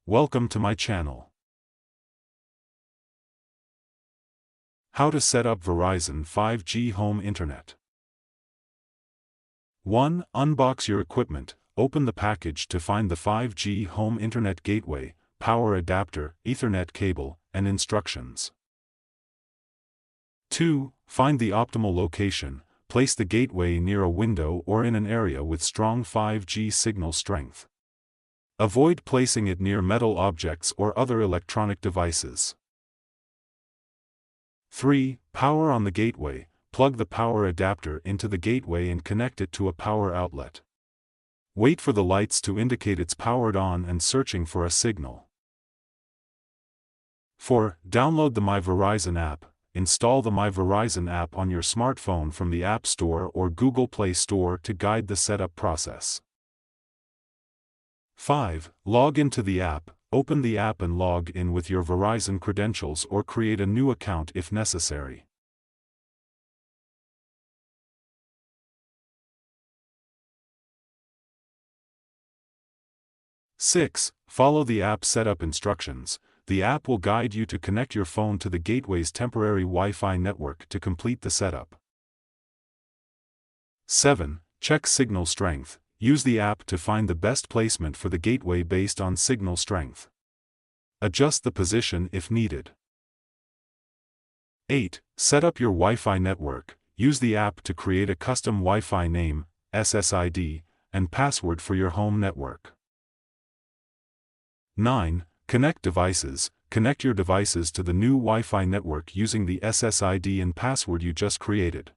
Welcome to my channel. How to set up Verizon 5G home internet. 1. Unbox your equipment. Open the package to find the 5G home internet gateway, power adapter, Ethernet cable, and instructions. 2. Find the optimal location. Place the gateway near a window or in an area with strong 5G signal strength. Avoid placing it near metal objects or other electronic devices. 3. Power on the gateway. Plug the power adapter into the gateway and connect it to a power outlet. Wait for the lights to indicate it's powered on and searching for a signal. 4. Download the My Verizon app. Install the My Verizon app on your smartphone from the App Store or Google Play Store to guide the setup process. 5. Log into the app. Open the app and log in with your Verizon credentials or create a new account if necessary. Six. Follow the app setup instructions. The app will guide you to connect your phone to the gateway's temporary Wi-Fi network to complete the setup. 7. Check signal strength. Use the app to find the best placement for the gateway based on signal strength. Adjust the position if needed. 8. Set up your Wi-Fi network. Use the app to create a custom Wi-Fi name, SSID, and password for your home network. 9. Connect devices. Connect your devices to the new Wi-Fi network using the SSID and password you just created.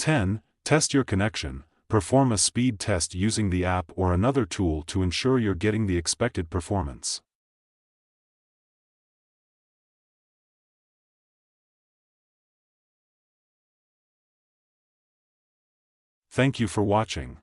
10. Test your connection. Perform a speed test using the app or another tool to ensure you're getting the expected performance. Thank you for watching.